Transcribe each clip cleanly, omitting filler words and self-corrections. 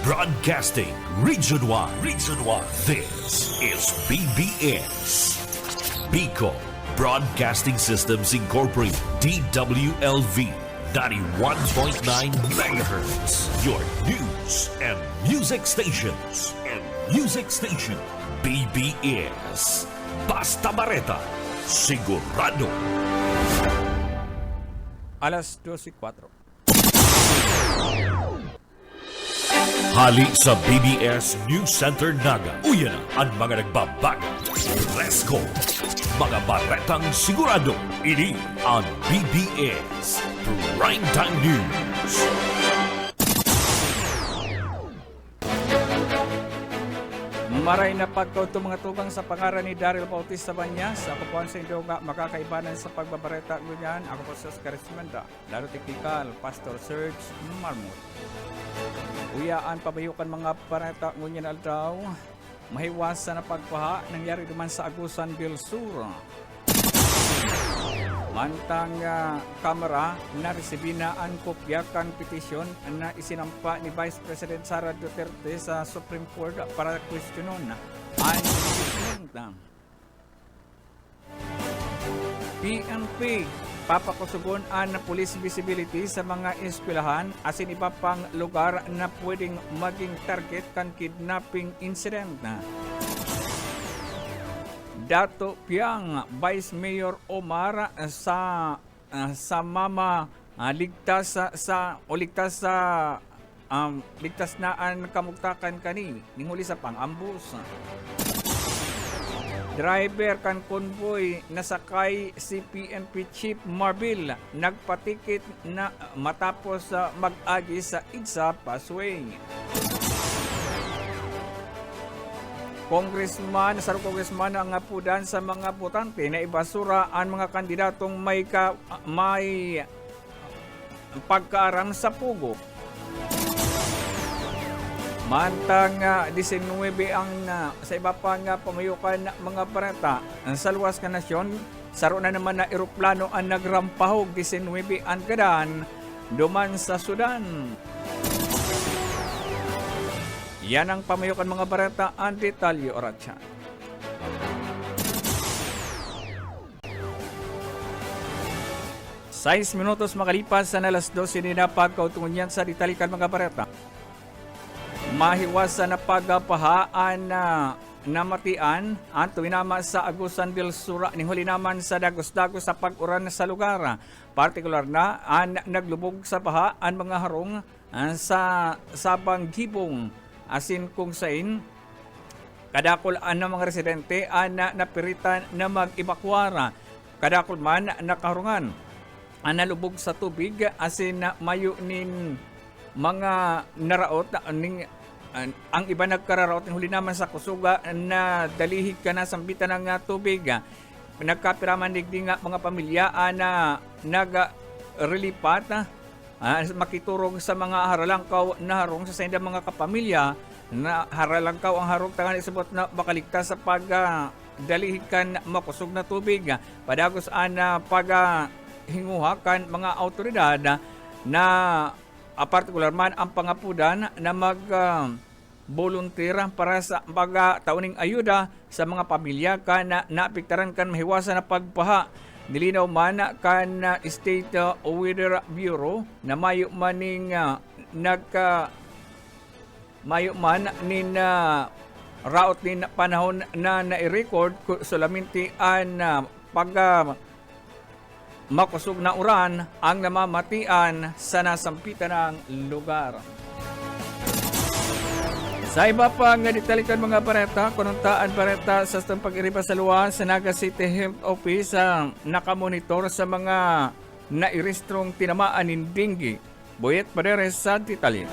Broadcasting Region 1. Region 1. This is BBS. Bicol Broadcasting Systems Incorporated. DWLV 91.9 MHz. Your news and music stations. BBS. Basta Bareta. Sigurado. Alas 12:04. Hali sa BBS News Center Naga. Uyan na ang mga nagbabago. Let's go! Mga baretang sigurado. Ini ang BBS Primetime News. Maray na pagkauto mga tugang sa pangaran ni Daryl Bautista Banyas. Ako po ang sa inyo nga makakaibanan sa pagbabareta ngunyan. Ako po sa Karismanda. Laro Technical, Pastor Serge Marmot. Uyaan pabayukan mga bareta ngunyan aldaw. Mahiwasan na pagpaha nangyari naman sa Agusan del Sur. Mantang kamera na resibina ang kopyakan petisyon na isinampa ni Vice President Sara Duterte sa Supreme Court para questionon ang impeachment. PNP papakusugon ang police visibility sa mga eskwelahan asin iba pang lugar na pwedeng maging target kan kidnapping incident. Dato Piang, Vice Mayor Omar sa mama ligtas na ang kamugtakan kani ninguli sa pangambus. Driver kan convoy nasakay si PNP Chief Marbil nagpatikit na matapos mag-agi sa EDSA Pasway. Congressman ang apudan sa mga botante na ibasura ang mga kandidatong may pagkaaram sa pugo. Mantang 19 ang sa iba pa nga pamayukan mga barata sa luwas ka nasyon, saro na naman na eroplano ang nagrampahog 19 ang kadaan duman sa Sudan. Yan ang pamayukan mga barata ang detalye oratsa. Sais minutos makalipas sa alas 12 din na pagkautungon yan sa detalyikan mga barata. Mahiwasan na pagpahaan na namatian ang tuwinama sa Agusan del Sur ni huli naman sa dagos-dagos sa pag-uran sa lugar. Partikular na ang naglubog sa baha ang mga harong sa Sabang Gibong. Asin kung sain, kadakol ang mga residente na napiritan na mag-evakuara. Kadakol man nakarungan ang nalubog sa tubig asin na mayo nin mga naraot ang iba nagkararaot ng huli naman sa kusuga na dalihig ka na sambitan ng tubig. Nagkapiraman digdi nga mga pamilya na nagrelipat makiturong sa mga haralangkaw na harong sa senda mga kapamilya na haralangkaw ang harong tangan isabot na makaligtas sa pagdalihikan makusog na tubig. Padagos na paghinguhakan mga autoridad na partikular man ang pangapudan na mag-volunteer para sa taoning ayuda sa mga pamilya na naapektaran kan mahiwasan na pagpaha. Nilinaw man kan State Weather Bureau na mayo man nin raot nin panahon na na-record solamente ang makusog na uran ang namamatian sa nasampitan ng lugar. Sa iba pa nga detalyikan mga bareta, kununtaan bareta sa pag-iriba sa luwas sa Naga City Health Office nakamonitor sa mga nairestrong tinamaan ng dengue. Boyet Pareres sa detalye.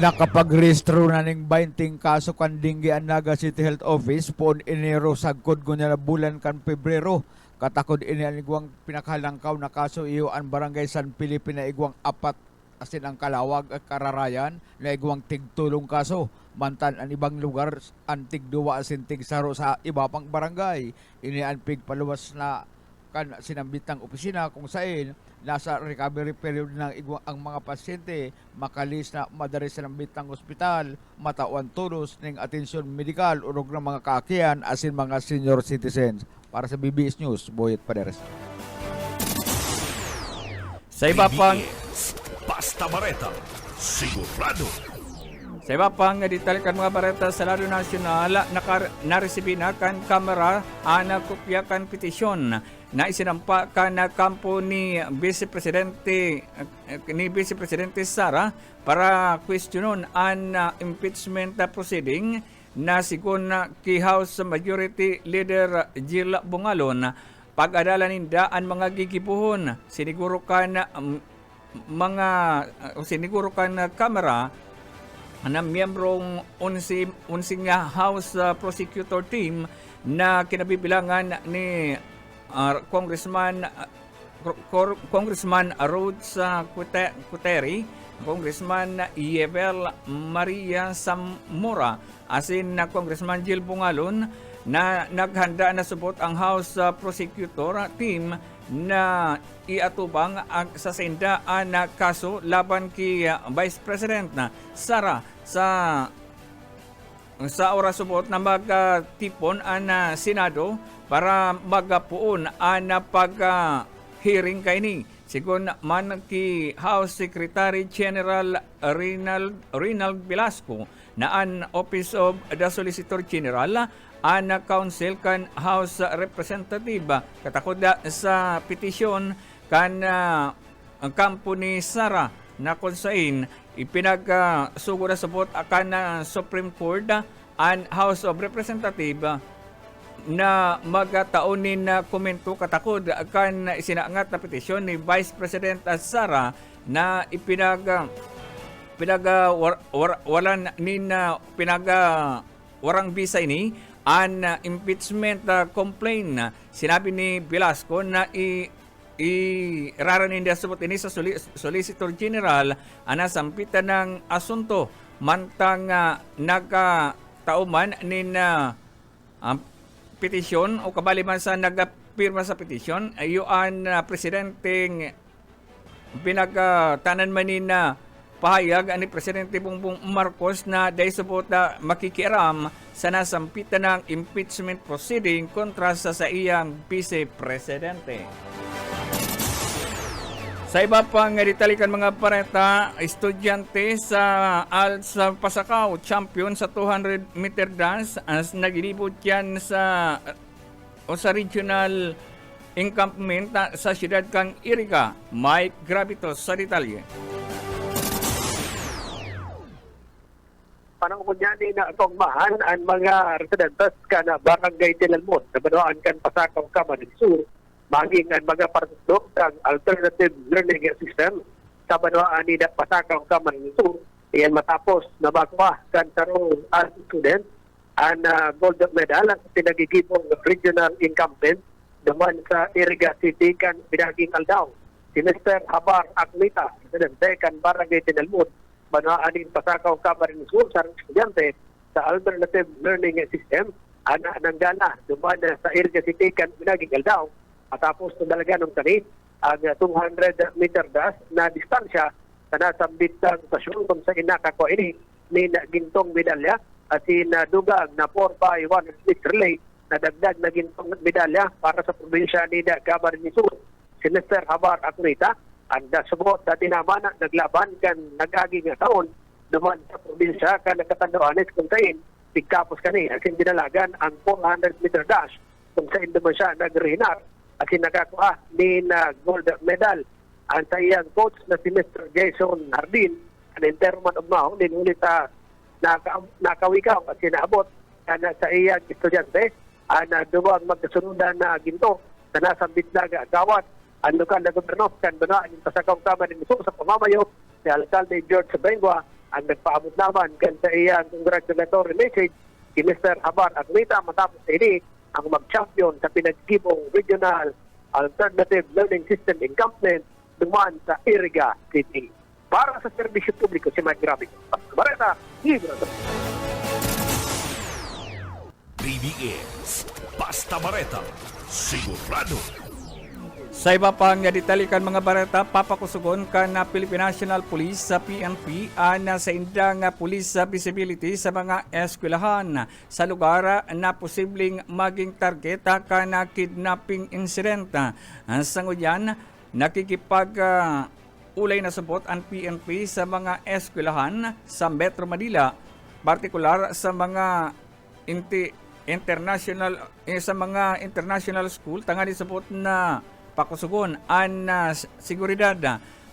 Nakapagrehistro na ning 20 kaso kan dengue ang Naga City Health Office poon Enero sagkod gunya na bulan kan Pebrero. Katakod ini ang igwang pinakahalangkaw na kaso iyo ang Barangay San Felipe na igwang 4 asin ang Kalawag at Kararayan na igwang tigtulong kaso. Mantan ang ibang lugar ang tigduwa asin tigsaro sa iba pang barangay. Ini ang pigpaluwas na kan sinambitang opisina kung saan nasa recovery period ng ang mga pasyente, makalis na madari silang bitang ospital, matawan tulos ng atensyon medikal urog ng mga kaakian asin mga senior citizens. Para sa BBS News, Boyet Paderes. Sa iba pang BBS, Basta Bareta, sigurado. Sa iba pang detalye kan mga bareta sa Radyo Nasyonal, naresibi na kan kamera ang kopya kan petisyon na isinampa kan kampo ni Vice Presidente Sara para questionon ang impeachment proceeding na sigon ki House Majority Leader Jill Bungalon. Pag-adalan ninda ang mga gigibuhon, siniguro kan kamera na miyembrong unsing House Prosecutor Team na kinabibilangan ni Congressman Rhodes Cuteri, Congressman Yebel Maria Zamora, asin na Congressman Jill Bungalon na naghanda na subot ang House Prosecutor Team na iatubang sa sindaan na kaso laban kay Vice President na Sara sa oras subot na magtipon ang Senado para magapuon ang pag-hearing kay sigon man ki House Secretary General Rinald Velasco na ang Office of the Solicitor General ang council kan House Representative katakod sa petisyon kan ang kampo ni Sara na konsain ipinagsugod na sabot akan Supreme Court ang House of Representative na magtaunin na komento katakod kan isinaangat na petisyon ni Vice President Sara na warang bisa ini an impeachment complaint. Sinabi ni Velasco na iraranin niya subot ini sa Solicitor General ana sampitan ng asunto mantang nagkatauman ni petisyon o kabaliman sa nagpirma sa petisyon ayo ang presidenteng pinagtanan manin na pahayag ani Presidente Bongbong Marcos na dahil subot na makikiaram sa nasampitan ng impeachment proceeding kontra sa iyang Vice Presidente. Sa iba pang ditalikan mga pareta, estudyante sa Pasakaw champion sa 200 meter dance as nagilibot yan sa regional encampment sa siyudad kang Iriga. Mike Gravitos sa detalye. Panahon niya ni na tugmahan ang mga residentes kan Barangay Tilalmon na banawaan kan Pasakaw Camarines Sur maging ang mga partusok ng alternative learning system sa banawaan ni Pasakaw Camarines Sur. Iyan matapos na magwa kan sarong student ang gold medal ang pinagigibong regional incumbent naman sa Iriga City kan Binaging Aldao. Si Mr. Habar Akmita, residente kan Barangay Tilalmon, banawaan din Pasakaw Camarines Sur sa estudyante sa alternative learning system ana ng gala duman sa Iriga City kan Binaging Aldao matapos dalaga ng tani ang 200 meter dash na distansya sa nasambit ng stasyon kung sa inakako ini ni gintong medalya at dugang na 4x1 split relay na dagdag na gintong medalya para sa probinsya ni Camarines Sur. Si Mr. Habar Akmita ang dasubot sa tinamana naglaban kan nag-agi nga taon duman sa probinsya kan nagkatandoanes kung sain pigkapos kani asin dinalagan ang 400 meter dash kung sain naman siya nagrehinar asin nakakuha ni gold medal ang sa iyang coach na si Mr. Jason Hardin ang interman of Mahong dinulit nakawikaw asin naabot sa iyang estudyante ang duwang magkasunudan na ginto na nasambit na gawat ang lokal na gobyerno kan banaan ng Pasakaw Camarines Sur sa pamamayo si Alcalde George Bengua ang nagpaabot naman kan sa iyang congratulatory message si Mr. Habar Akmita matapos ini ang mag-champion sa pinagkibong regional alternative learning system encampment dumaan sa Iriga City. Para sa serbisyo publiko si Mike Gravitos. Bareta, Hidro. BBS, Basta Bareta, sigurado. Sa iba pang ditalikan mga bareta, papakusugon ka na Philippine National Police sa PNP na sa indang police visibility sa mga eskwelahan sa lugar na posibleng maging target ka na kidnapping incident. Sa nguyan, nakikipag ulay na subot ang PNP sa mga eskwelahan sa Metro Manila, partikular sa mga international school, tangani subot na pakusugon an seguridad.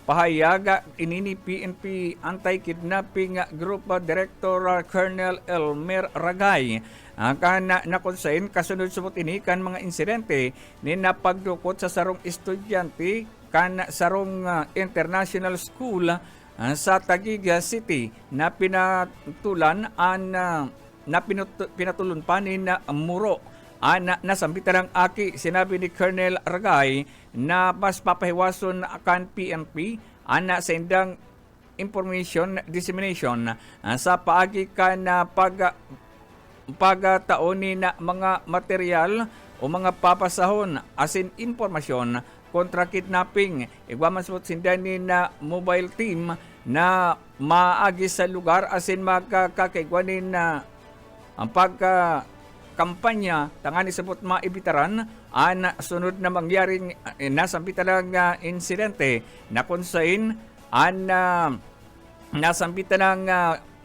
Pahayag inini PNP Anti-Kidnapping Group Director Colonel Elmer Ragay kan nakonsain kasunod subot ini kan mga insidente ni napagdukot sa sarong estudyante kan sarong international school sa Taguig City na pinatulon pa ni Muro. Nasambitan ng aki, sinabi ni Colonel Ragay na mas papahiwason kan PNP sa indang information dissemination sa paagi ka na pagtaon na mga material o mga papasahon asin impormasyon kontra kidnapping. Igwaman sa sindanin na mobile team na maagi sa lugar asin magkakaigwanin na ang kampanya tangani sabot maibitaran sunod na mangyaring nasambitan ng insidente na konsain nasambitan ng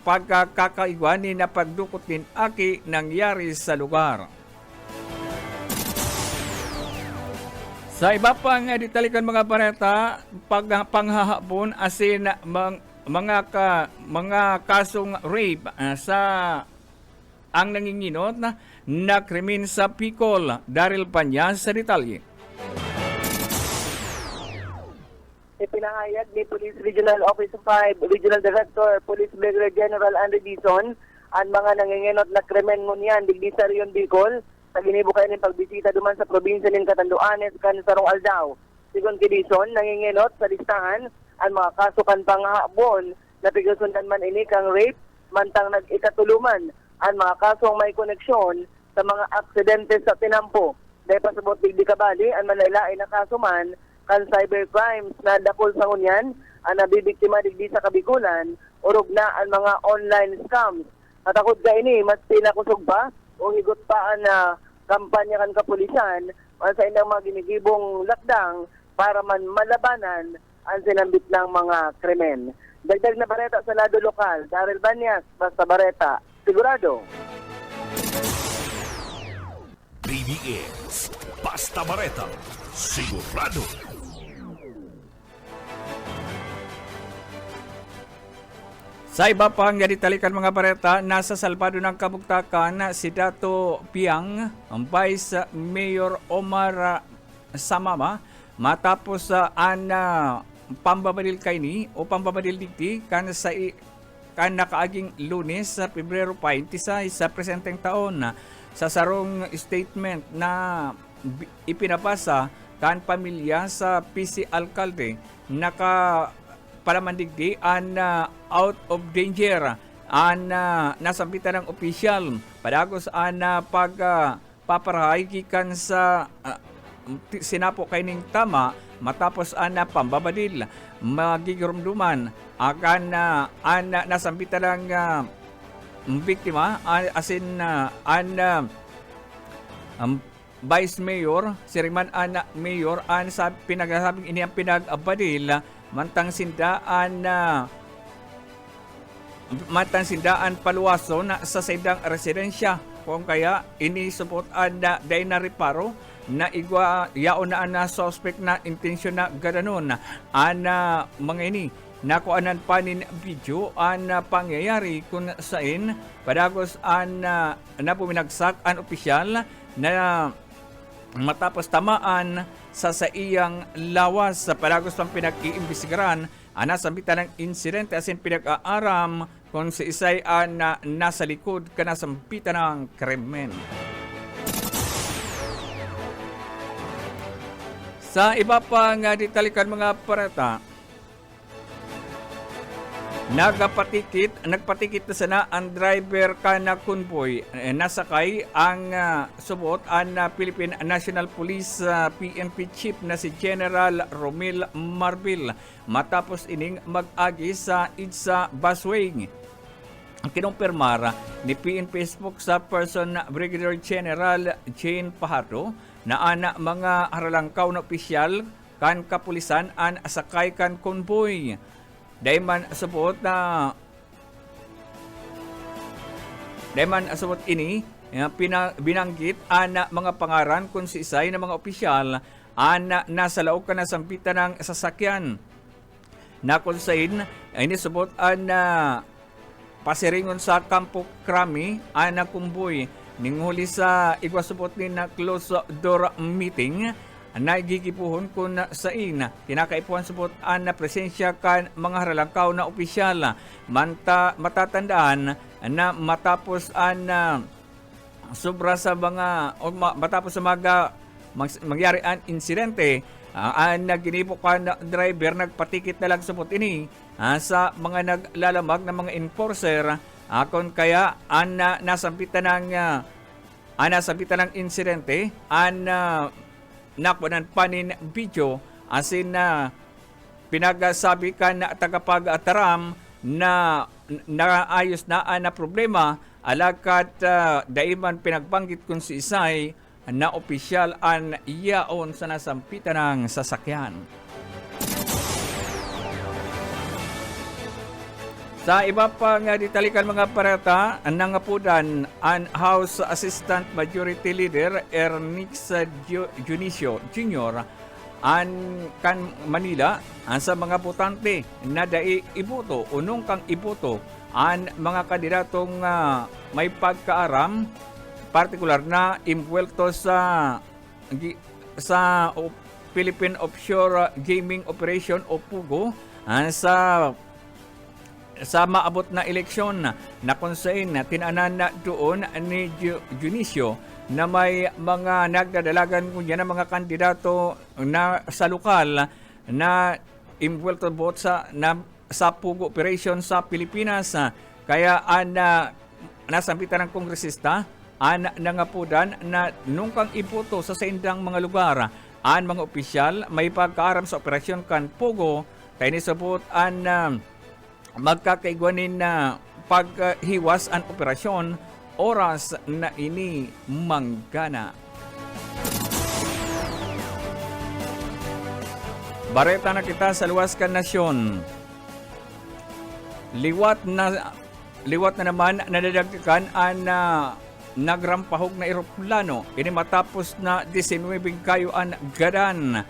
pagkakaigwani na pagdukot din aki nangyari sa lugar. Sa iba pang ditalikan mga bareta, panghahapon asin mga kasong rape sa ang nanginginot na krimen sa Bicol. Daryl Panyas sa detalye. Ipinahayag ni Police Regional Office 5 Regional Director Police Brigadier General Andre Dizon ang mga nanginginot na krimen ngunyan digdi sa Rion Bicol sa ginibukay ng pagbisita duman sa probinsya ng Catanduanes kan Sarong Aldao. Sigon kay Dizon, nanginginot sa listahan ang mga kaso kan panghapon na pigsundan man ini kang rape mantang nag-ikatuluman ang mga kasong may koneksyon sa mga aksidente sa tinampo. Dahil pasabot digdi kabali, ang manailain na kaso man kan cybercrimes na dakol sa ngunyan, ang nabibiktima digdi sa Kabikulan, urog na ang mga online scams. Natakot ka ini, mas pinakusog pa o higot pa ang kampanya kan kapulisan sa inang mga ginigibong lakdang para man malabanan ang sinambit ng mga krimen. Dagdag na bareta sa lado lokal, Daryl Banyas, Basta Bareta, sigurado. BBS Basta Bareta, sigurado. Sa iba pang ditalikan mga bareta, nasa salbado ng kabugtakan si Dato Piang, ang Vice Mayor Omar Samama, matapos pambabadil kaini o pambabadil digdi kan nakaaging Lunes sa Pebrero 26 sa presenteng taon sa sarong statement na ipinabasa kan pamilya sa PC Alcalde palamandigdi out of danger nasambitan ng opisyal padagos pagpaparahay gikan sa sinapo kaining tama matapos pambabadil magigurumduman akan nasambitan ng biktima asin Vice Mayor Siriman Mayor sa pinagsabing ini ang pinag-abadil mantang sindaan paluwaso na sa sidang residensya kung kaya ini support day na reparo na igwa yaon na suspect na intensyon na gadanon mga ini nakuanan pa nin video pangyayari kung sain padagos na puminagsak ang opisyal na matapos tamaan sa iyang lawas sa padagos pang pinag-iimbestigaran nasambitan ng insidente asin pinag-aaram kung si isay nasa likod kanasambitan ng krimen. Sa iba pang ditalikan mga parata, Nagpatikit na sana ang driver kana convoy nasakay ang subot ang Philippine National Police PNP Chief na si General Romel Marbil matapos ining mag-agi sa EDSA busway. Ang kinumpirmara ni PNP spokesperson Brigadier General Jane Pajardo na ana mga haralangkaw na opisyal kan kapulisan an sakay kan convoy. Dayman subot ini binanggit ana mga pangaran kung si isay na mga opisyal ana nasa laog ka na sampitan ng sasakyan. Na konsain ini subot ana pasiringon sa Campo Crami ana kumboy ninghuli sa igwasubot ni na close door meeting na gigipuhon kun sa ina kinakaipuhan subot an na presensya kan mga haralangkaw na opisyal matatandaan na matapos an sobra sa mga matapos sa mangyari an insidente ang ginibok kan driver nagpatikit na lang subot ini sa mga naglalamag na mga enforcer akon kaya an nasampitan ng insidente an nakunan panin video asin na pinagasabi ka na tagapag-ataram na naayos na na problema alagkat daiman pinagbanggit kung si isay na opisyal an iyaon sa nasampitan ng sasakyan. Sa iba pang ditalikan mga parata, nangapudan ang House Assistant Majority Leader Ernix Junicio Jr. an kan Manila sa mga botante na dai iboto unong kang iboto ang mga kandidatong may pagkaaram partikular na imbuelto sa Philippine Offshore Gaming Operation o PUGO sa maabot na eleksyon na kung saan tinanan na doon ni Junicio na may mga nagdadalagan kunya ng mga kandidato na sa lokal na involved both sa PUGO operation sa Pilipinas. Kaya nasampitan ng kongresista nangapudan na nung kang iputo sa saindang mga lugar ang mga opisyal may pagkaaram sa operasyon kan PUGO tayo nisabot magkakaigwanin na paghiwas ang operasyon oras na ini manggana. Bareta na kita sa luwas kan nasyon. Liwat na naman nadadagdagan ang nagrampahog na eroplano. Ini matapos na 19 kayo ang gadan.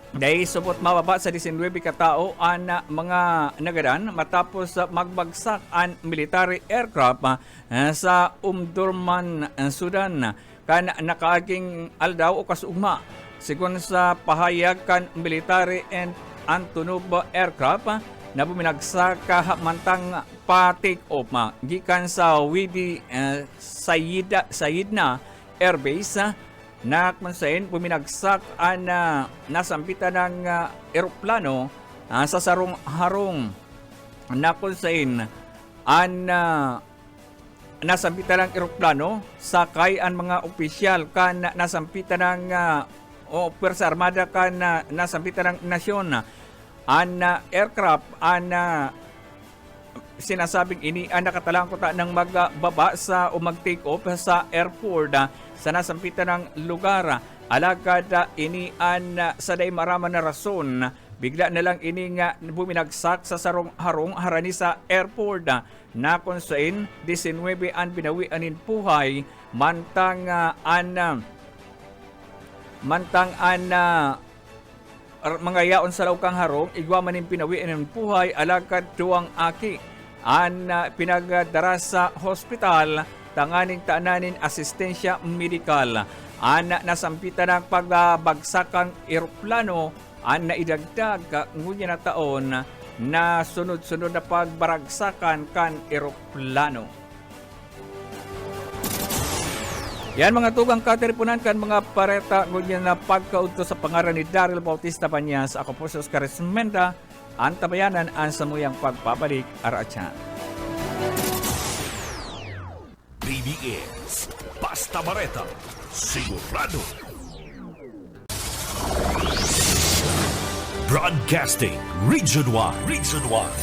Dahil subot mababa sa 19 katao ang mga nagadan matapos magbagsak ang military aircraft sa Umdurman, Sudan. Kan nakaaging aldaw o kasugma. Sigun sa pahayag kan military and Antonov aircraft na buminagsak mantang pa-take off gikan sa Widi Sayidna Airbase na kung saan buminagsak ang nasampitan ng eroplano sa sarong-harong na kung saan ang nasampitan ng eroplano sakay ang mga opisyal kan nasampitan ng Pwersa Armada kan nasampitan ng nasyon ang aircraft ang sinasabing ini ang nakatalangkota ng magbaba sa o mag-take off sa airport sa nasampitan ng lugar. Alagad ini an sa day maraman na rason bigla na lang ini nga buminagsak sa sarong-harong harani sa airport na kung saan 19 ang binawian in puhay mantang mga yaon sa laukang harong igwa manin pinawian in puhay alagad duwang aki an pinagdara sa hospital tanganing taananin asistensya medikal. An nasampitan ng pagbagsakang eroplano an naidagdag ngunya na taon na sunod-sunod na pagbaragsakan kan eroplano. Yan mga tugang kateripunan kan mga pareta ngunya na pagkaudto sa pangaran ni Daryl Bautista Banyas. Ako po si Oscar Esmenda ang tabayanan ang samuyang pagpabalik aratsa. BBS Basta Bareta Sigurado. Broadcasting Region 1.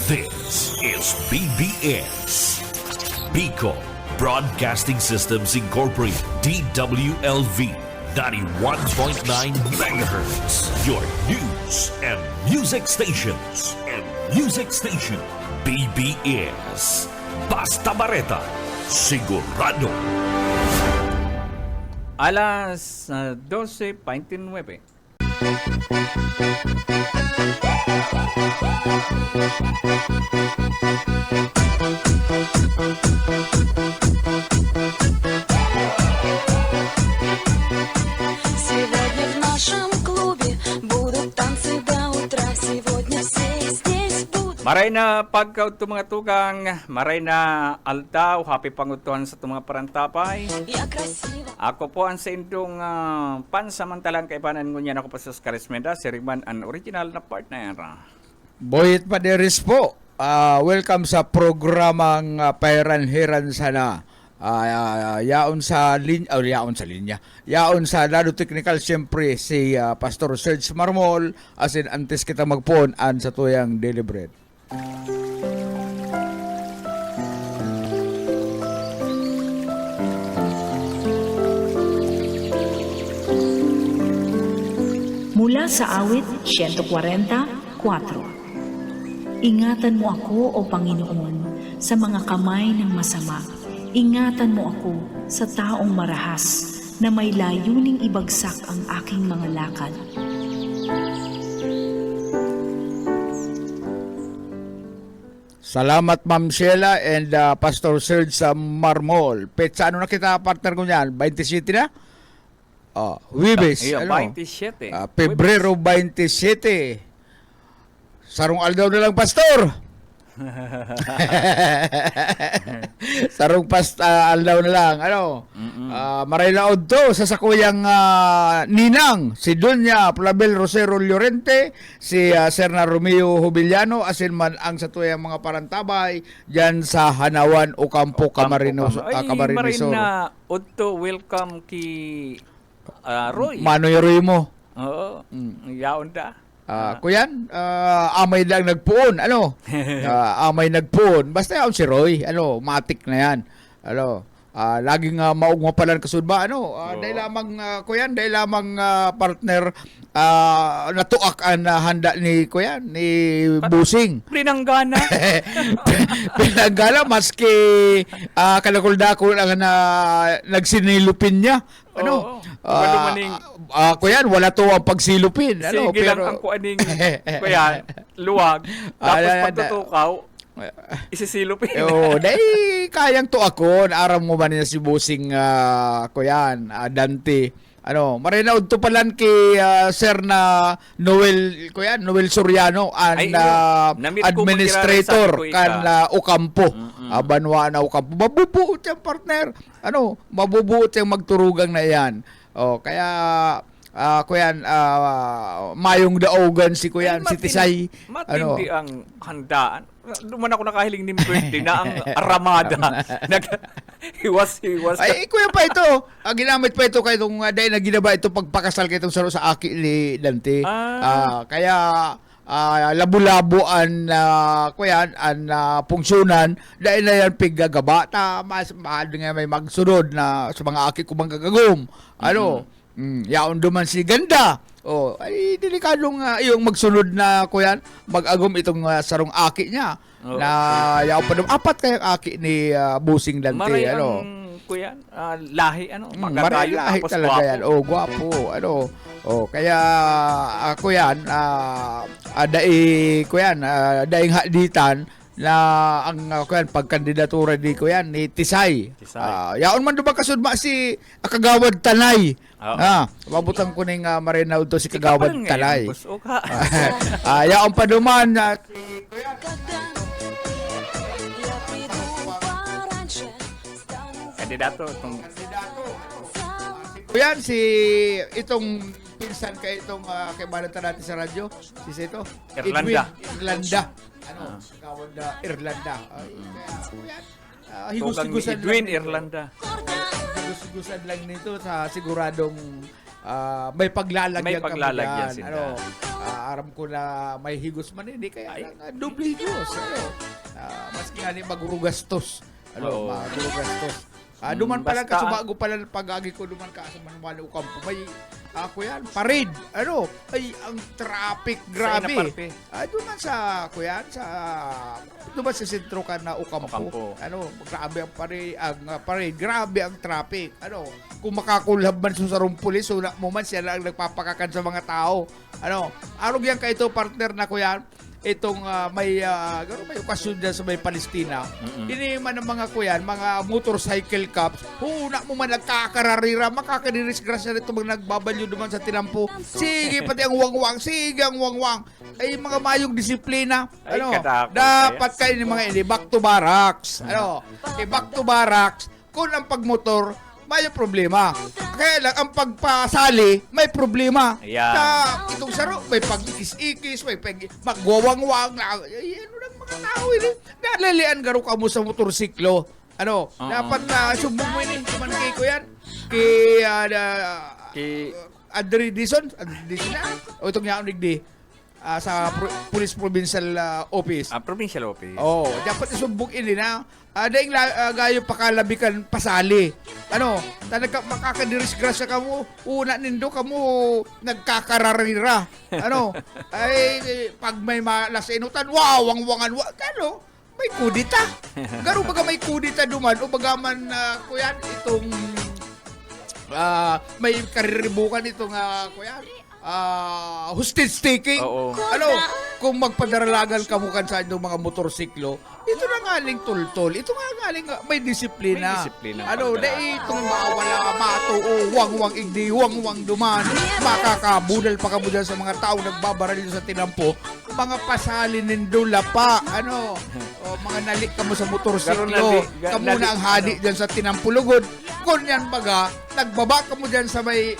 This is BBS. Bicol Broadcasting Systems Incorporated. DWLV 91.9 megahertz. Your news and music stations. BBS Basta Bareta Sigurado. Alas 12:29. Сегодня в нашем клубе будут танцы до утра. Сегодня все здесь будут. Maray na pagkaut mga tugang, maray na aldaw, happy pangutuhan sa mga parantapay. Я красива. Ako po ang sa indong pansamantalang kaibanan ngunyan ako pa sa Karismenda, si Riman ang original na partner. Boyet Paderis po. Welcome sa programang Pairanhiran Sana. Yaon sa linya. Yaon sa lado technical siyempre si Pastor Serge Marmol as in antes kita magpuon an sa tuyang Daily Bread. Mula sa awit 144. Ingatan mo ako, O Panginoon, sa mga kamay ng masama. Ingatan mo ako sa taong marahas na may layuning ibagsak ang aking mga lakad. Salamat Ma'am Sheila and Pastor Serge sa Marmol. Petsa ano na kita partner ko niyan? 27 na? Wibes. Iyo, Ano? 27. Pebrero 27. Sarong aldaw na lang, Pastor. Sarong aldaw na lang. Ano? Maray laod to sa sakuyang ninang. Si Dunya Plabel Rosero Llorente, si Serna Romeo Jubiliano, asin man ang sa tuyang mga parantabay dyan sa Hanawan o Campo Camarines Maray Sur. na Udto, welcome ki Roy. Manoy Roy mo. Oo, yaon da. Kuyan, amay lang nagpuon, ano? Amay nagpuon. Basta yaon si Roy, ano, matik na yan. Ano, laging maugmapalan kasudba, ano? Dahil lamang, kuyan, dahil lamang partner natuak ang handa ni, kuyan, ni Busing. Prinanggana. Pinanggala, maski kalakuldako lang na nagsinilupin niya. Ano? Kuyan, wala to ang pagsilupin. Ano? Sige lang ang kuaning, kuyan, luwag. Tapos pagtutukaw, isisilupin. Dahil kayang to ako, naaram mo ba niya si Busing, kuyan, Dante. Ano, marinaud to palan kay Sir na Noel, kuyan, Noel Soriano, an administrator kan Ocampo. Banwa na Ocampo. Mabubuot yung partner. Ano, mabubuot yung magturugang na yan. Kaya kuyan, mayong daogan si kuyan, si Tisay. Matindi ang handaan. Duman ako nakahiling ni birthday na ang Ramada. Hiwas. Ay, kuya pa ito. Ginamit pa ito kay itong dahil na ginaba ito pagpakasal kay itong saro sa aki ni Dante. Kaya labo-labo an kuyan an funksyonan dahil na yan piggagaba ta mas mahal nga may magsunod na sa mga aki ko manggagagom. Ano? Yaon duman si Ganda. Ay delikadong yung magsunod na kuyan, mag-agom itong sarong aki niya. Na yaon pa dum apat kayang aki ni Busing Dante. Maray ano? ang kuyan, lahi ano, Maray magagayo lahi tapos talaga gwapo. yan. Gwapo. Ano? Kaya ako yan, daing haditan na ang kuyan pagkandidatura di ko yan ni Tisay. Yaon man duba kasudma si Kagawad Tanay. Mabutang ko ning marinaw to si Kagawad Tanay. Yaon pa duman si kuyan. Я приду пораньше, стану Kandidato itong Kuyan si itong pinsan kay itong kay balita natin sa radyo, si Seto. Irlanda. Irlanda. Ano, kawad na Irlanda. Ay, kaya, Tugang ni higus-higusan Edwin, lang nito. Irlanda. Higus-higusan lang nito sa siguradong may paglalagyan May paglalagyan kami sila. yan. Ano, aram ko na may higos man hindi kaya doble higos. Ano, maski nga ni magurugastos. Ano, Oo. magurugastos. Duman pala Basta- kasi bago pala pag-agi ko duman ka sa Manuel Ocampo. May ako yan, parade. Ano? Ay, ang traffic, grabe. parte? Duman sa, kuyan, duman sa sentro ka na Ocampo. Ocampo. Ano, grabe ang parade. Grabe ang traffic. Ano, kung makakulab man sa sarong pulis, una mo man siya lang nagpapakakan sa mga tao. Ano, arog yan ka ito, partner na kuyan, itong may okasyon dyan sa may Palestina. Ini man ang mga kuyan, mga motorcycle cops, una mo man nagkakararira, makakadirisgrasya nito mga nagbabalyo duman sa tinampo. Sige, pati ang wangwang, sige ang wangwang. Ay, mga mayong disiplina. Ay, Ano, kadako, dapat kaya. kayo ni mga ini, back to barracks. Ano, back to barracks, kung ang pagmotor, may problema. Kaya lang, ang pagpasali, may problema. Ayan. Itong saro, may pag-ikis-ikis, may magwawangwang. Ay, ano lang mga tao ini. Nalalian garo ka mo sa motorsiklo. Ano, dapat subong mo ini. Kumankay ko yan. Kay Adri Dison na. O itong yaon digdi. Sa Police Provincial Office. Provincial Office. Oh, dapat isumbong ini na. Daing gayo pakalabikan pasali. Ano, makakadirisgrasya ka mo, una nindo ka mo nagkakararira. Ano, ay pag may malasinutan, wow, wangwangan, ano, may kudita. Garo baga may kudita duman o baga man kuyan itong may kariribukan itong kuyan hostage taking. Oo. Ano, kung magpadaralagan ka mo sa inyong mga motorsiklo, ito na ngaling tultol. Ito nga ngaling may disiplina. May disiplina Ano, pagdala. dahil itong mawala, matuo, wang-wang igdi, wang-wang duman, makakabudal pa ka mo dyan sa mga tao nagbabaril sa tinampo, mga pasalin nindo lapa, ano, mga nalik ka mo sa motorsiklo, kamo na ang hadi dyan sa tinampulugod. Kung yan baga, nagbaba ka mo dyan sa may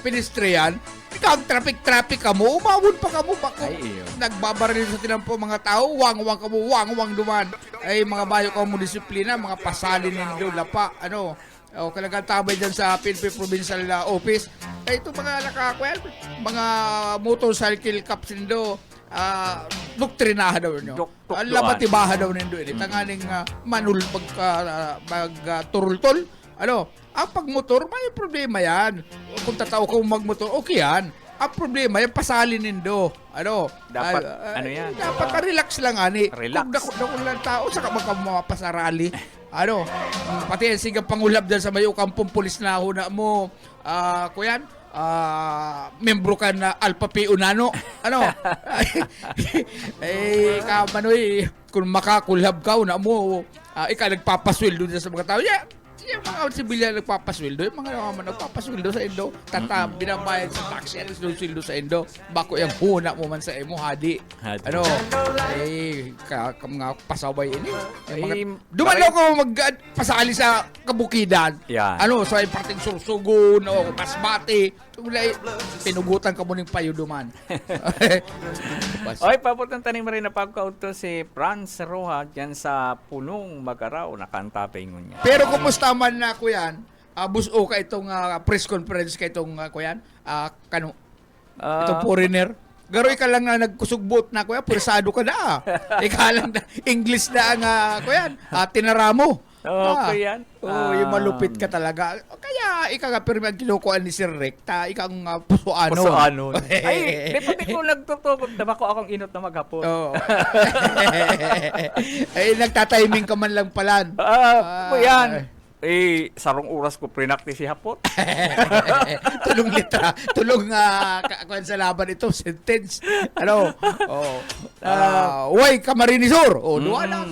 pedestrian, ikaw ang traffic ka mo, umawon pa ka mo, bako. Ay, iyo. Nagbabaril sa tinampo mga tao, wang-wang ka mo, wang-wang duman. Ay, mga bayo ka mo disiplina, mga pasalin nindo lapa, ano, kalagang tabay dyan sa PNP Provincial Office. Ay, ito mga nakakwel, mga motorcycle cops nindo, doktrinaha daw nyo. Tuktuan. Labatibaha daw nindo. Tanganing manul turultol. Ano, ang pagmotor, may problema yan. Kung tatao ka magmotor, okay yan. Ang problema, yung pasalin nindo. Ano? Dapat, ano yan? Dapat relax lang, ani. Relax. Kung dako lang tao, saka magpapasarali. Ano? Pati yung sigang pangulab dyan sa may ukampong pulis na huna mo. Kuyan? Membro ka na Alpha Pi Unano. Ano? Kamanoy, kung makakulab ka, una mo, ikaw nagpapasweldo dyan sa mga tao. Yeah. Yung mga sibilyan nagpapasweldo, yung mga naman nagpapasweldo sa Indo, binabayad sa taxi, sweldo sa Indo, bako yung huna mo man sa emo, hadi. Ano, mga pasaway ini. Dumalaw ko magpasali sa kabukidan. Yan. Ano, sa parting sursugon, o masbate, pinugutan ka mo ng payo duman. Oy, papuntang tanim rin na pagkauto si Franz Roja dyan sa Punong Magaraw, nakantapay niya. Pero kumusta man na kuyan, buso ka itong press conference ka itong kuyan, itong foreigner. Garoy ka lang na nagkusugbot na kuya, pursado ka na. Ika lang na English na ang kuyan, tinara mo. Kuyan. Yung malupit ka talaga. Kaya ika nga pero magkilukuan ni Sir Recta, ikang pusuano. Pusuano. Ay, di pati ko nagtutugot na ako akong inot na maghapon. Oo. Ay, nagtatiming ka man lang palan. Kuyan. Sarong oras ko prinaktis si hapon. Tulong litra, tulong kuan sa laban ito, sentence. Ano? Way Camarinesor. Duwa lang.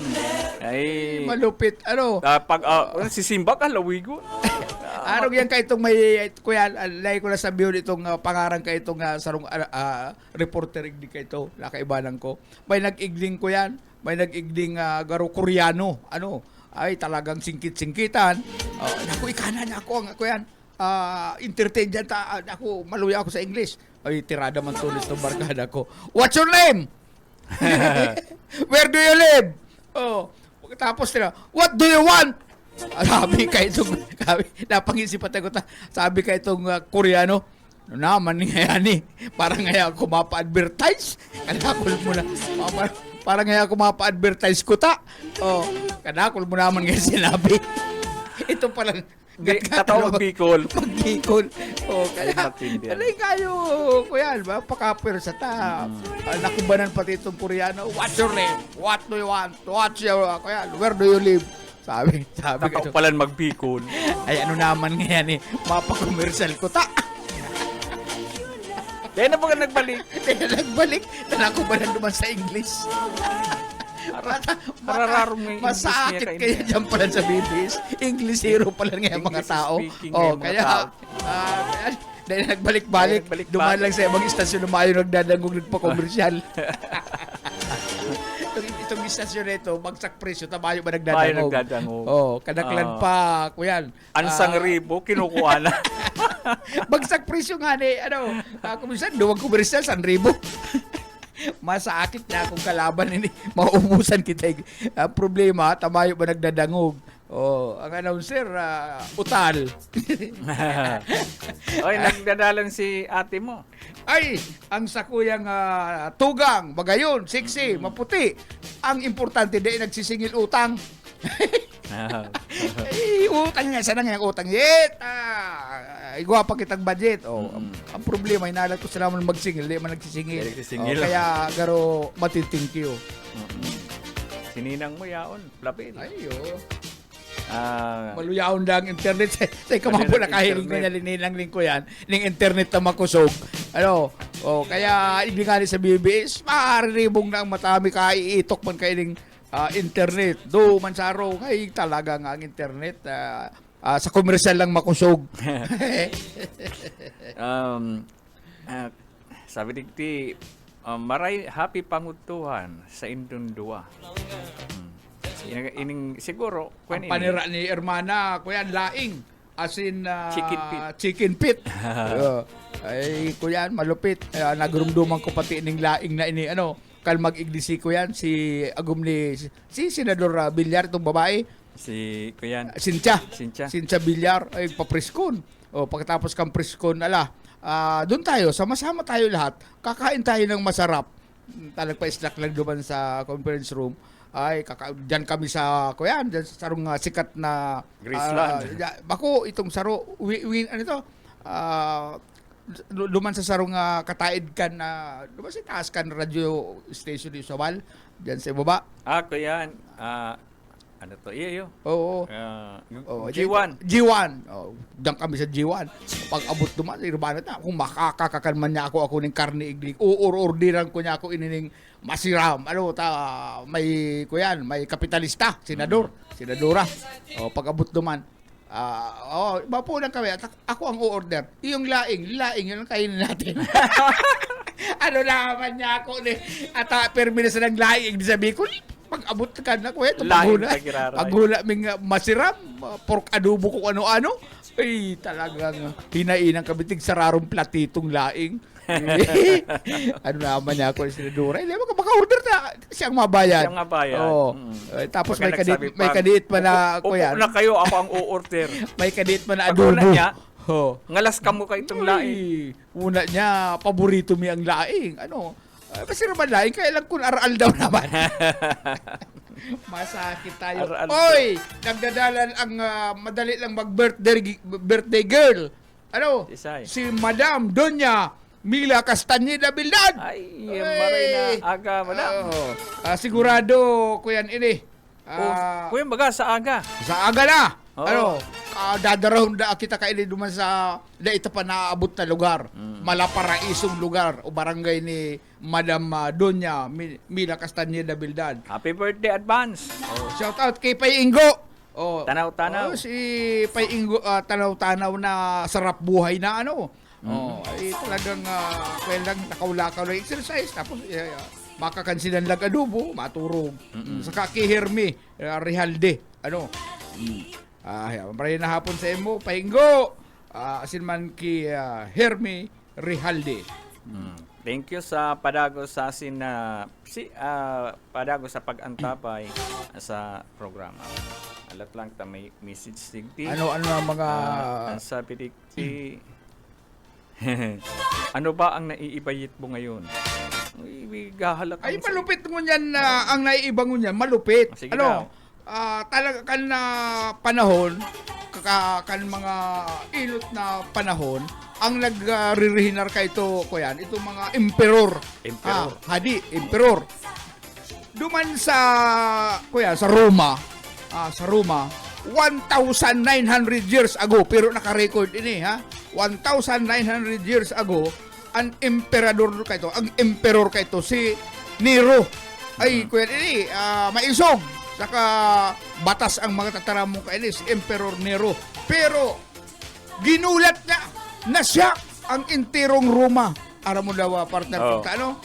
Ay, Malupit. Ano? pag sisimba ka, lawigo. Arog yan ka itong may, kuya, lay ko na sabihin itong pangarang ka itong sarong reporter igdi ka ito, nakaibanan ko. May nag-igling ko yan, may nag-igling garo Koreano, ano, ay talagang singkit-singkitan. Naku, ikana niya ako, ang ako yan. entertain dyan ako, maluya ako sa English. Ay, tirada man tulis ng barkada ko. What's your name? Where do you live? Oh, tapos nila, what do you want? Sabi ka itong, napangisipan ko sabi ka itong Koreano, ano naman nga yan parang nga ako mapa-advertise. Kanakul mo na, parang nga ako mapa-advertise ko ta. Oh, kanakul mo naman nga sinabi. Ito palang, Katawag Bicol. Mag-Bicol. Oh, kaya, matindi yan. alay kayo, kuya, ba? Pakapir sa ta. Nakubanan pati itong Koreano. What's your name? What do you want? What's your, kuya, where do you live? Sabi Katawag ko. palan mag-Bicol. Ay, ano naman nga yan mapakomersyal ko ta. Dahil na ba ka nagbalik? Kaya nagbalik, nakubanan naman sa English. Marararong may English Masakit niya kaya dyan pala sa BBS. English hero pala nga yung mga English tao. speaking Oh, nga yung mga kaya, tao. dahil nagbalik-balik, Nagbalik-balik. dumaan lang sa ibang istasyon na mayo nagdadangog nagpa-komersyal. itong istasyon na ito, bagsak presyo, tabayo ba Bayo nagdadangog? nagdadangog. Oh, kadaklan pa, kuyan. Ansang ribo, kinukuha na. Bagsak presyo nga ni, kung minsan, duwag komersyal, 1,000. Masakit na akong kalaban ini mauubusan kita. Ang problema, tamayo ba nagdadangog? Oh, ang announcer, utal. Oy, nagdadalan si ate mo. Ay, ang sakuyang tugang, bagayon, sexy, maputi. Ang importante, di nagsisingil utang. Ay, utang nga, sana nga utang. Yet, igwa pa kitang budget. Oh, ang problema, inalat ko sila man magsingil, di man nagsisingil. Di nagsisingil. Oh, kaya, garo, matitingkyo. Sininang mo yaon, lapin. Ay, Ah, maluyaon lang internet sa kamapo na kahiling ko niya lininang link ko yan ning internet na makusog kaya ibigani sa BBS mariribong na ang matami ka iitok man kay ning internet do man sa araw kay talaga nga ang internet sa komersyal lang makusog. sabi digti, maray happy pangutuhan sa Indundua. Ining siguro Ang panira ni Hermana kuya laing as in Chicken pit. chicken pit. Ay kuya malupit. Nagrumduman ko pati ning laing na ini kal mag-iglisi ko yan si agum ni si Senador Villar itong babae si Kuyan. Cynthia Cynthia. Villar ay papreskon. Pagkatapos kang preskon doon tayo sama-sama tayo lahat kakain tayo ng masarap. Talagpa-snack lang duman sa conference room. Ay, dyan kami sa, kuyan, dyan sa sarong sikat na Graceland. bako, itong saro, luman sa sarong kataid kan luman sa taas kan radio station yung Sawal, dyan sa ibaba. Kuyan. Ano to? Iyo. Oo. G1. G1. Dyan kami sa G1. Pag abot duman, irbanat na, kung makakakalman niya ako ng karne iglik, ordiran ko niya ako inining masiram. May kuyan, may kapitalista, senadora. Pag abot duman, mapunan kami. Ako ang o-order. Yung laing, yun ang kainin natin. Naman niya ako at perminas ng laing, di sabi ko, pag-abot ka na ko paghula ming masiram, pork adobo kung ano-ano, ay talagang hinainang kabitig sararong platitong laing. Naman niya ako sinadura. Hindi mo maka-order na siyang mabayad. Tapos may kadiit pa na kuya. Upo na kayo, ako ang o-order. May kadiit pa na Pag-una adobo. niya, ngalas ka mo ka itong laing. Una niya, paborito mi ang laing. Kasi naman laing, kaya lang kung aral daw naman. Masakit tayo. Aral Oy! Nagdadalan ang madali lang mag-birthday girl. Isay. Si Madam Doña Mila Castañeda Bildad. Ay, maray na aga, madam. Sigurado, kuyan ini. Kuya, baga sa aga. Sa aga na. Oo. Dadarahon da kita kaili duman sa ita pa naaabot na lugar. Malaparaisong lugar o barangay ni Madam Doña Mila Castañeda Bildad. Happy birthday advance. Shout out kay Pay Ingo. Tanaw-tanaw. Si Pay Ingo, tanaw-tanaw na sarap buhay na ay talagang kailang nakaulakaw na exercise tapos makakansinan lang adobo, maturog. Saka kay Hermi Rihalde. Maraming na hapon sa imo, Pahingo. asin man ki Herme Rijalde. Thank you sa padago sa asin na padago sa pag-antapay sa programa. Alat lang ta may message sigti. Ano ang mga Ang sabi dikti. Ano ba ang naiibayit mo ngayon? Gahalak ay ang sa- malupit mo niyan na ang naiibang mo niyan, malupit. Sige Ano? Talaga kan na panahon, kan mga ilot na panahon, ang nagre-rehinar ka ito, kuyan, itong mga emperor. Emperor. Hadi, emperor. Duman sa, kuya, sa Roma, 1,900 years ago, pero naka-record ini, ha? 1,900 years ago, ang emperador ka ito, ang emperor ka ito, si Nero. Ay, kuya, ini, maisog. Saka batas ang mga tataramong ka ini, si Emperor Nero. Pero, ginulat niya na siya ang enterong Roma. Aram mo daw, partner, Oh. ano?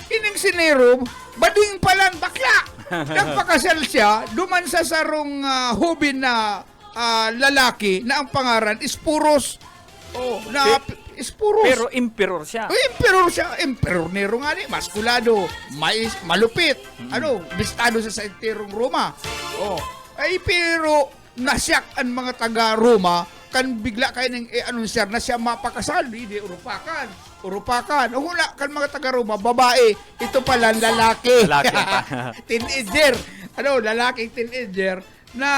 Ining si Nero, bading palang bakla. Nagpakasal siya, duman sa sarong hubin na lalaki na ang pangaran is Puros. Oh, na is Puros. Pero emperor siya. Emperor siya, Emperor Nero nga ni, maskulado, malupit, bistado sa enterong Roma. Oh, ay pero nasyak ang mga taga Roma kan bigla kayo ng anunsar na siya mapakasal, hindi urupakan. O hula kan mga taga Roma, babae, ito pala lalaki. Lalaki pa. Teenager. Lalaking teenager na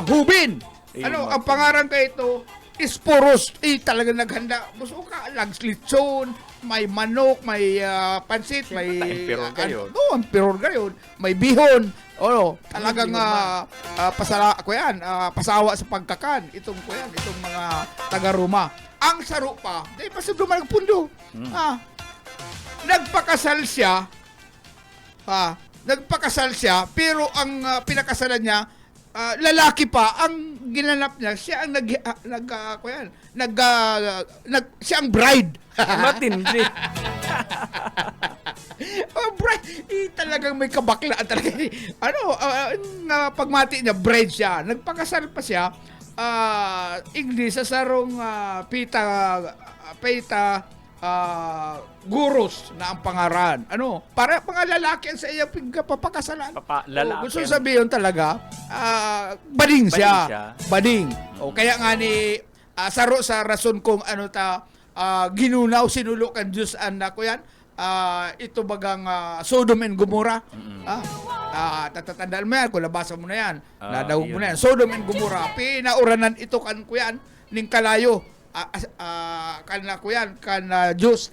hubin. Ang pangaran ka ito is Puros. Talaga naghanda. Buso ka, lagslitson, may manok, may pansit, may Emperor gayon. emperor gayon. May bihon. Talagang pasawa sa pagkakan. Itong mga taga-Roma. Ang saro pa, dahil pasabdo magpundo. Nagpakasal siya, pero ang pinakasalan niya, lalaki pa, ang ginanap niya, siya ang siya ang bride. Matindi. Bride, talagang may kabaklaan talaga. Pagmati niya, bride siya. Nagpakasal pa siya, English sa sarong pita Guros na ang pangaran. Para mga lalaki ang sa iyang papakasalan. Lalaki. Gusto sabihin talaga, bading siya. Bading. Kaya nga ni, saro sa rason kung ginunaw, sinulo kan Diyos anak ko yan. Ito bagang Sodom and Gomorrah. Tatatandaan mo yan, kung nabasa mo na yan, nadawag mo na yan. Sodom and Gomorrah, pinauranan ito kan ko yan, ning kalayo, kan ko yan, kan Diyos,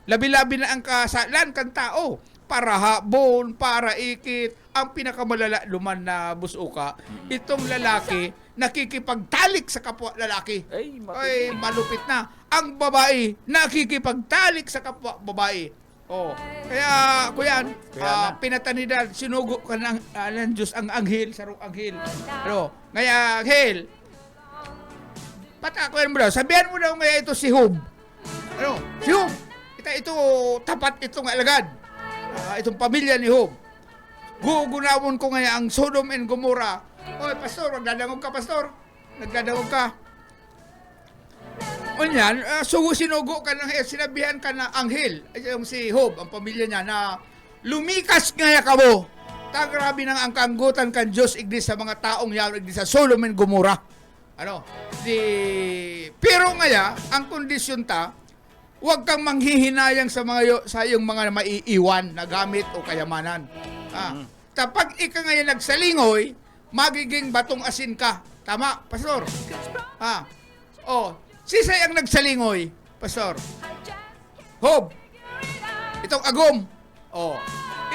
labi-labi na ang kasalan kan tao, para habon, para ikit, ang pinakamalala luman na busuka, itong lalaki, nakikipagtalik sa kapwa lalaki. Ay, malupit na. Ang babae, nakikipagtalik sa kapwa babae. Kaya, kuyan, pinatanidan, sinugo ka ng Diyos ang anghel, sarong anghel. Ngaya, anghel, patakuyan mo daw, sabihan mo daw ngaya ito si Hub. Si Hub, ito tapat itong alagad. Itong pamilya ni Hub. Gugunawon ko ngaya ang Sodom and Gomorrah. Oy, pastor, nagdadangog ka, pastor. Nagdadangog ka. Unyan, sinugo ka ng sinabihan ka na anghel, yung si Job, ang pamilya niya, na lumikas ngaya ka mo. Grabe nang ang kanggutan kan Diyos igdi sa mga taong yan, igdi sa Sodom and Gomorrah. Pero ngaya, ang kondisyon huwag kang manghihinayang sa iyong mga maiiwan na gamit o kayamanan. Kapag ika ngayon nagsalingoy, magiging batong asin ka. Tama, pastor? Sisay ang nagsalingoy, pastor? Hob. Itong agom.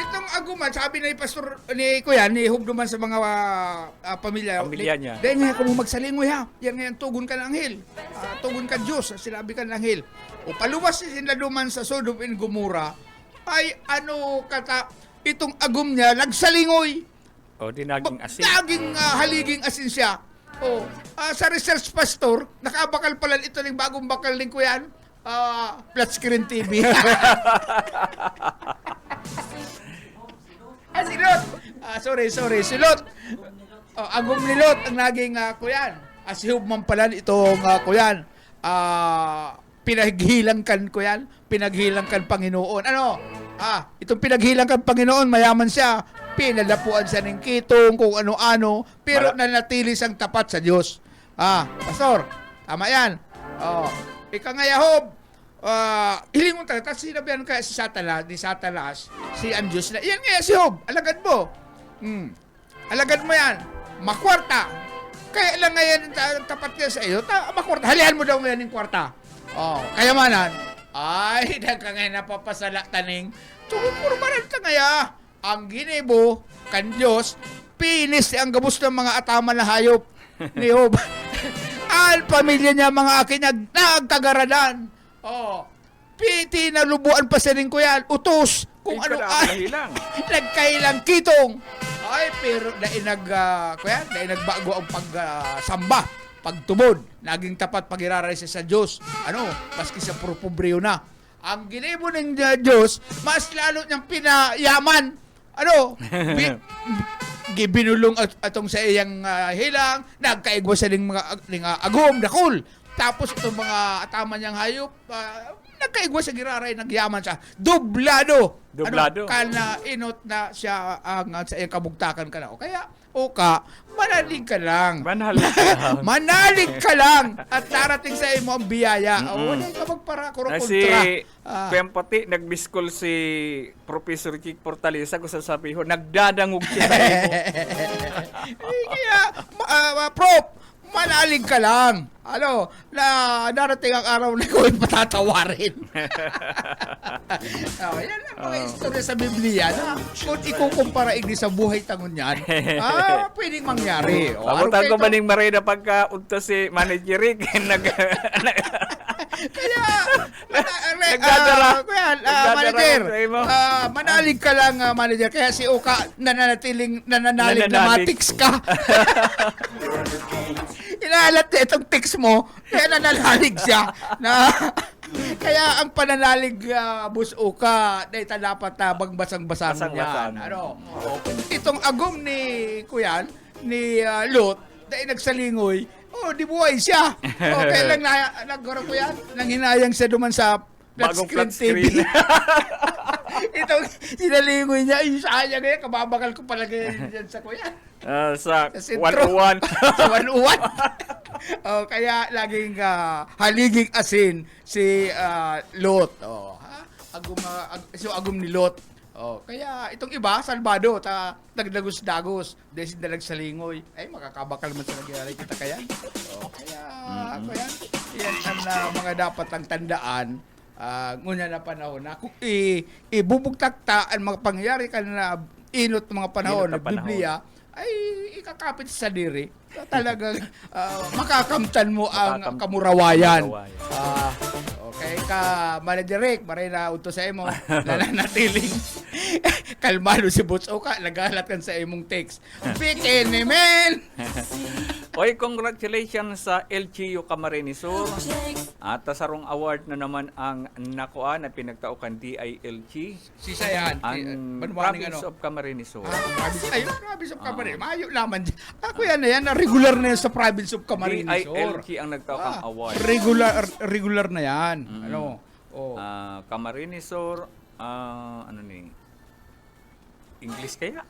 Itong aguman, sabi ni pastor, ni Kuya, ni Hob duman sa mga pamilya niya. Dahil nga kung magsalingoy ha. Yan ngayon, tugon ka ng anghel. Tugon ka Diyos, sinabi ka ng anghel. Paluwas sila duman sa Sodom and Gomorrah, ay itong agum niya, nagsalingoy. Di naging asin. Naging haliging asin siya. Sa research pastor, nakabakal pala ito ng bagong bakal ng Kuyan, flat screen TV. Silot. Silot. Agum ni Lot ang naging Kuyan. asihub man pala itong kuyan. Pinaghilangkan ko yan. Pinaghilangkan Panginoon. Ano? Itong pinaghilangkan Panginoon, mayaman siya. Pinalapuan siya ng kitong kung ano-ano, pero nanatili siyang tapat sa Diyos. Pastor, tama yan. Ika nga Yahob, hiling mo talaga, sinabihan kaya si Satanas, si ang Diyos na, yan nga si Job, alagad mo. Alagad mo yan. Makwarta. Kaya lang ngayon tapat niya sa iyo, makwarta. Halihan mo daw ngayon yung kwarta. Kayamanan. Ay, ka ngayon napapasala taning. Puro maranta ngaya. Ang ginibo, kan Diyos, pinis ang gabos ng mga atama na hayop ni Job. Al pamilya niya mga akin nagkagaradan. Piti na lubuan pa sa ko yan. Utos. Kung ano ay. Nagkailang kitong. Ay, pero nagbago ang pagsamba, pagtubod, naging tapat pag-iraray siya sa Diyos. Maski sa pupubriyo na. Ang ginibo ng Diyos, mas lalo niyang pinayaman. Binulong atong sa iyang hilang, nagkaigwa sa mga agom, dakol. Tapos itong mga atama niyang hayop, nagkaigwa sa giraray, nagyaman siya. Dublado. Kana inot na siya sa iyang kabugtakan ka na. Kaya, manalig ka lang. Manalig ka lang. At darating sa imo ang biyaya. Wala ka magpara-kontra. Pempati, nagbiskol si Professor Chick Fortaleza kung sasabihin, nagdadangog siya sa imo. Kaya, Prof, manalig ka lang. Na darating ang araw na ko patatawarin. Yan ang mga istorya sa Biblia na kung ikukumpara igdi sa buhay tangon yan, pwedeng mangyari. Pabutan ko ba ning Marina pagka unta si Manager Rick, kaya, manager, manalig ka lang, manager. Kaya si Oka, nananalig na matiks ka. Inaalat na itong tiks mo, kaya nananalig siya. Kaya ang pananalig, Bus Oka, na dapat bagbasang-basang yan. Itong agom ni Kuyan, ni Lot, dahil nagsalingoy, di buhay siya. Kaya lang nagkaroon ko yan, nanghinayang siya duman sa flat screen TV. Itong sinalingoy niya, sayang ngayon, kababakal ko palagay dyan sa kuya. Sa 101. Sa 101. Kaya laging haliging asin si Lot. Agum ni Lot. Kaya itong iba, salbado, nagdagos-dagos, dahil nagsalingoy, ay makakabakal man sa nagyari kita kaya. Kaya, yan ang mga dapat ang tandaan, ngunya na panahon na kung ibubugtakta ang mga pangyayari ka na inot mga panahon ng Biblia, ay ikakapit sa diri. Talagang makakamtan mo ang kamurawayan. Okay ka, Manager Rick, maray na uto sa imo, nananatiling kalmado si Butch Oka, nagalat kan sa imong text. Bikin ni men! Oy, congratulations sa LGU Camarines Sur. At sarong award na naman ang nakuha na pinagtaukan DILG. Si Sayan, ang Province of Camarines Sur. Province of Camarines. Mayo naman. Ako yan na yan, regular na yan sa Province of Camarines Sur. DILG ang nagtaukang award. Regular na yan. Camarines Sur, English kaya?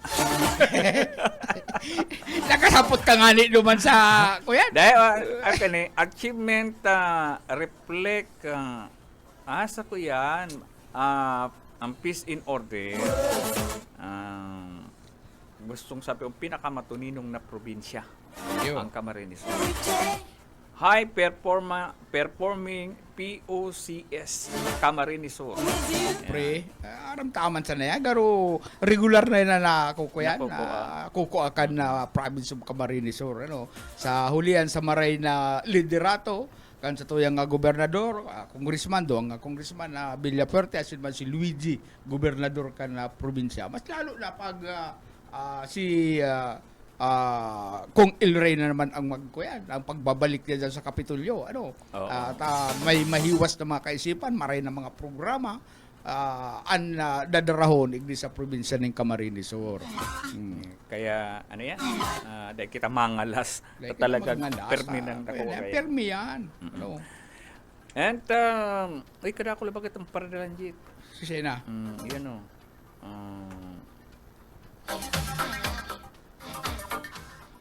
Nakasapot ka nga ni luman sa kuya. Dahil, achievement reflect sa kuyan ang peace in order. Gustong sabi ang pinakamatuninong na probinsya ang Camarines Sur. High performing POCS Camarines Sur. Pre, aram-taman sa na yan. Garo, regular na yan na kukuyan. Kukuakan na province of Camarines Sur. Sa hulihan sa maray na liderato, kan sa tuyang gobernador, congressman do, ang congressman na Villafuerte, asin man si Luigi, gobernador kan na probinsya. Mas lalo na pag kung El Rey na naman ang ang pagbabalik niya dyan sa Kapitolyo, may mahiwas na mga kaisipan, maray na mga programa, dadarahon igdi sa probinsya ng Camarines Sur. Kaya ano yan? Dahil kita mangalas Like, talagang mga permi nasa, ng kaya nakuha. permi yan. Ano? And, ay, kada ko labag itong paradalan, Jit. Kasi na. Yun o.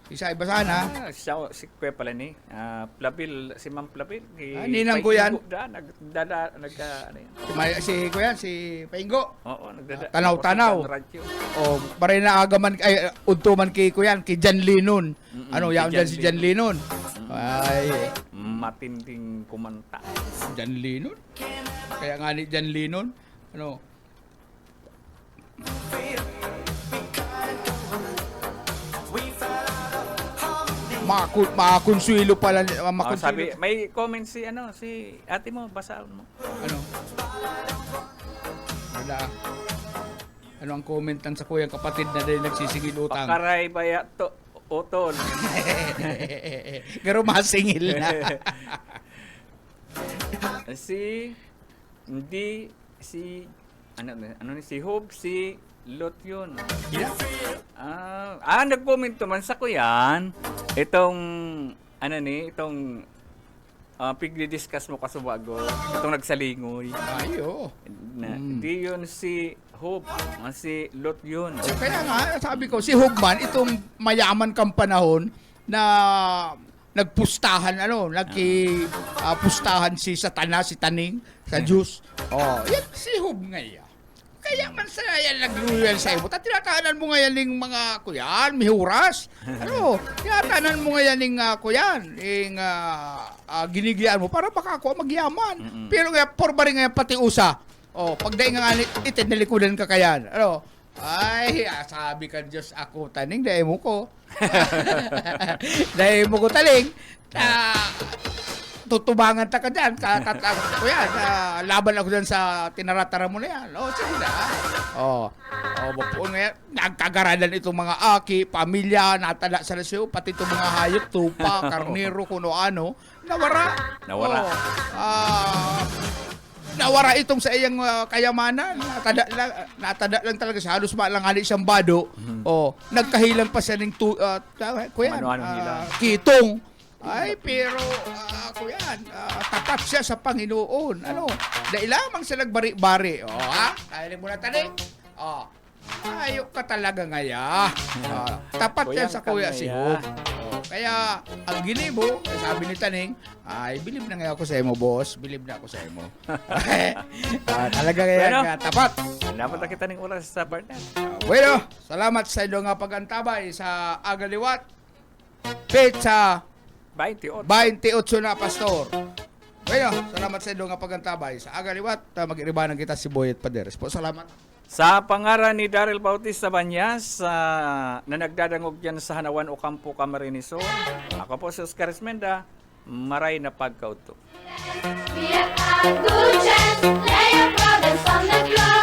Isa iba sana. Si Kuya pala ni. Plabil, si Ma'am Plabil. Ninang ko yan. Ano yan? Si Kuya, si Paingo. Oo, Tanaw-tanaw. Radyo. O, paray na agaman, ay, udtuman kay Kuyan, kay Jan Linon. Ano, kay yaon dyan si Jan Linon. Ay, Matinding kumanta. Jan Linon? Kaya nga ni Jan Linon, ano, makakonsuelo pala, Sabi, may comment si ate mo, basaon mo. ano, wala. Ano ang comment ng sa kuyang kapatid na dahil nagsisigil utang? Pakaray baya to utol. Pero masingil na. Si Hope, si Lot yun. Yeah. Nag-comment naman sa kuyan. Itong pigdi-discuss mo kasubago. Itong nagsalingoy. Ayo. Di yun si Hope, si Lot yun. Kaya nga, sabi ko, si Hugman, itong mayaman kang panahon na nagpustahan, pustahan si Satanas, si Taning, sa Diyos. Yan si Hug ngayon. Kaya man sa yan nagluyan sa iyo. Tinatahanan mo ngayon ng mga kuyan, mihuras. Tinatahanan mo ngayon ng kuyan, ginigyan mo para makakuha magyaman. Pero nga, porbari ngayon pati usa. Pagdaing nga itinalikudan ka kayan. Ay, sabi ka Diyos ako taning, dahil mo ko. Dahil mo ko taling. Tutubangan ta ka dyan. Laban ako dyan sa tinaratara mo na yan. Sige na. Ngayon, nagkagaradan itong mga aki, pamilya, natada sa lasyo, pati itong mga hayop, tupa, karnero, kuno ano. Nawara. Nawara itong sa iyang kayamanan. Natada lang talaga siya. Halos maalangali siyang bado. Nagkahilan pa siya ng kitong. Ay, pero kuyan, tapat siya sa Panginoon. Dahil lamang siya nagbari-bari. Kaya mo na tali. Ayok ka talaga ngaya. Tapat yan sa kuya si Hope. Kaya, ang ginibo, sabi ni Taning, ay, bilib na nga ako sa imo, boss. Bilib na ako sa imo. Talaga kaya tapat. Dapat na kita ng oras sa partner. Bueno, salamat sa inyo nga pagantabay sa Agaliwat. Pizza 28 na, Pastor. Bueno, salamat sa inyo nga pagantabay sa Agaliwat. Mag-iribanan kita si Boyet Paderes po. Salamat. Sa pangaran ni Daryl Bautista Banyas, na nagdadangog dyan sa Hanawan o Campo Camarines Sur, ako po si Oscar Esmenda, maray na pagkauto. We have a good chance, lay your problems on the floor.